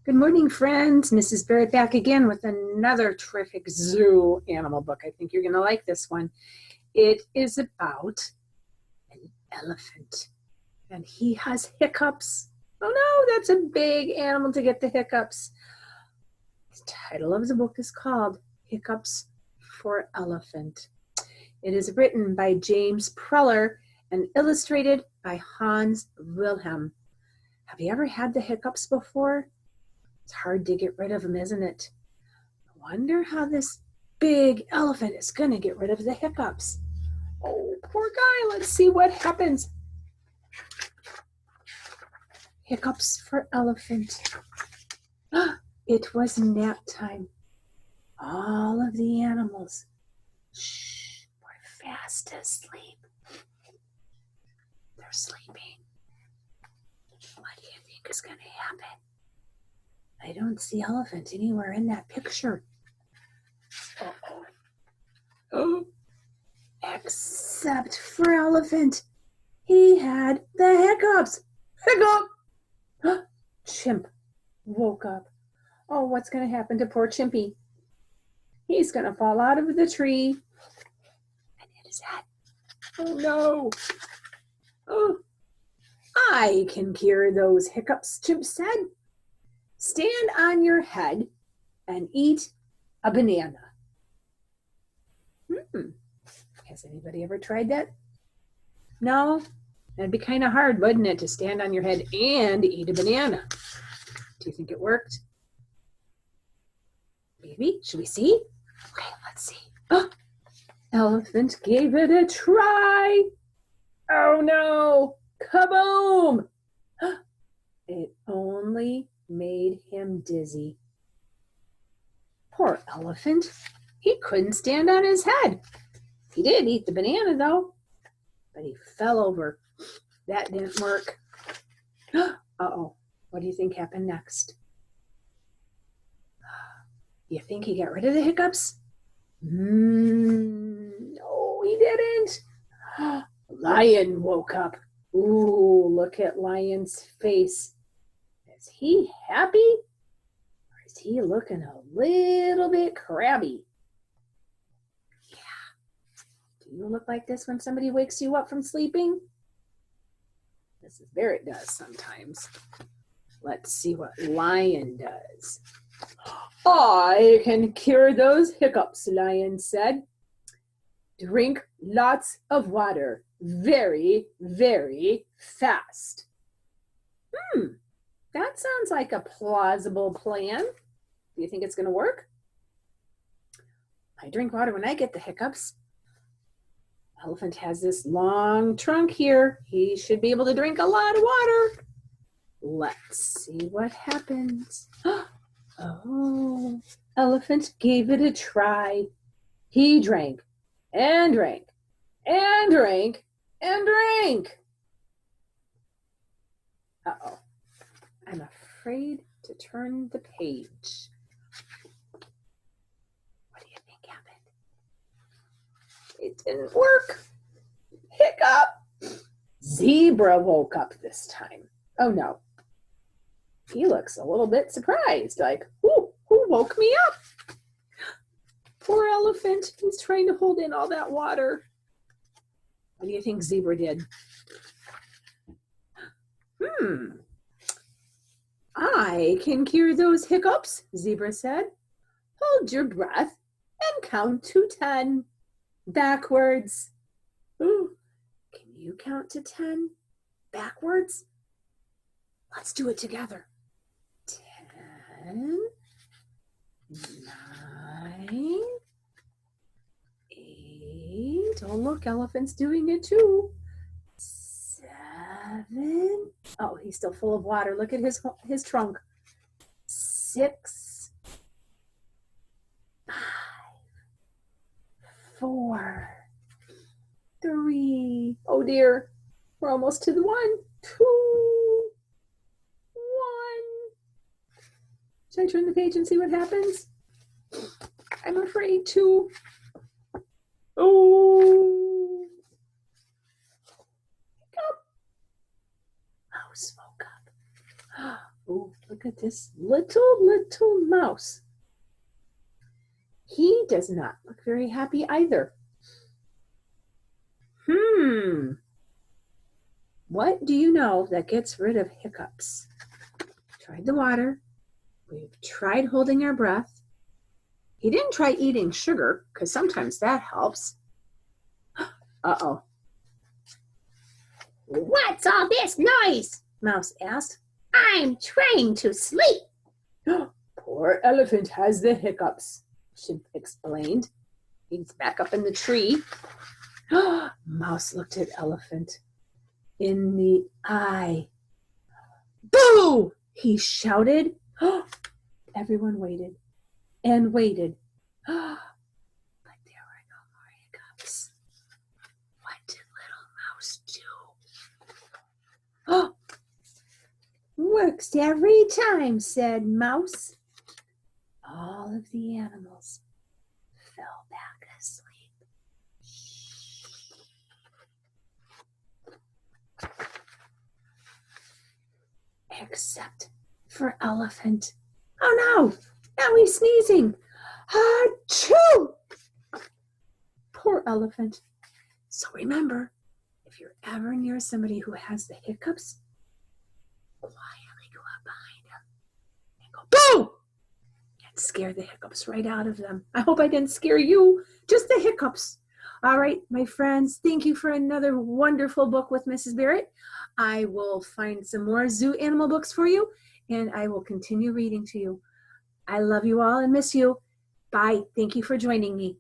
Good morning, friends. Mrs. Barrett back again with another terrific zoo animal book. I think you're going to like this one. It is about an elephant, and he has hiccups. Oh no, that's a big animal to get the hiccups. The title of the book is called Hiccups for Elephant. It is written by James Preller and illustrated by Hans Wilhelm. Have you ever had the hiccups before? It's hard to get rid of them, isn't it? I wonder how this big elephant is going to get rid of the hiccups. Oh, poor guy. Let's see what happens. Hiccups for elephant. It was nap time. All of the animals were fast asleep. They're sleeping. What do you think is going to happen? I don't see elephant anywhere in that picture. Oh, except for elephant. He had the hiccups. Hiccup! Chimp woke up. Oh, what's going to happen to poor Chimpy? He's going to fall out of the tree and hit his head. Oh, no. Oh, I can cure those hiccups, Chimp said. Stand on your head and eat a banana. Has anybody ever tried that? No? That'd be kind of hard, wouldn't it, to stand on your head and eat a banana? Do you think it worked? Maybe? Should we see? Okay, let's see. Oh, elephant gave it a try. Oh no! Kaboom! It only made him dizzy. Poor elephant. He couldn't stand on his head. He did eat the banana though, but he fell over. That didn't work. Uh-oh. What do you think happened next? You think he got rid of the hiccups? No, he didn't. Lion woke up. Ooh, look at Lion's face. Is he happy? Or is he looking a little bit crabby? Yeah. Do you look like this when somebody wakes you up from sleeping? Mrs. Barrett does sometimes. Let's see what Lion does. I can cure those hiccups, Lion said. Drink lots of water very, very fast. That sounds like a plausible plan. Do you think it's going to work? I drink water when I get the hiccups. Elephant has this long trunk here. He should be able to drink a lot of water. Let's see what happens. Oh, elephant gave it a try. He drank and drank and drank and drank. Uh-oh. I'm afraid to turn the page. What do you think happened? It didn't work. Hiccup. Zebra woke up this time. Oh no. He looks a little bit surprised, like, who woke me up? Poor elephant. He's trying to hold in all that water. What do you think Zebra did? I can cure those hiccups, Zebra said. Hold your breath and count to 10. Backwards. Ooh, can you count to 10 backwards? Let's do it together. 10, 9, 8. Oh, look, elephant's doing it too. 7. Oh, he's still full of water. Look at his trunk. 6, 5, 4, 3. Oh dear, we're almost to the 1, 2, 1. Should I turn the page and see what happens? I'm afraid to. Oh. Hiccup. Mouse woke up. Oh, Look at this little mouse. He does not look very happy either. What do you know that gets rid of hiccups? Tried the water. We've tried holding our breath. He didn't try eating sugar, because sometimes that helps. Uh-oh. What's all this noise? Mouse asked. I'm trying to sleep. Poor elephant has the hiccups, she explained. He's back up in the tree. Mouse looked at elephant in the eye. Boo! He shouted. Everyone waited and waited. But there were no more hiccups. What did little mouse do? Oh, works every time, said Mouse. All of the animals fell back asleep. Except for elephant. Oh no! Now he's sneezing. Achoo! Poor elephant. So remember, if you're ever near somebody who has the hiccups, quietly go up behind them and go, boo! And scare the hiccups right out of them. I hope I didn't scare you, just the hiccups. All right, my friends, thank you for another wonderful book with Mrs. Barrett. I will find some more zoo animal books for you, and I will continue reading to you. I love you all and miss you. Bye. Thank you for joining me.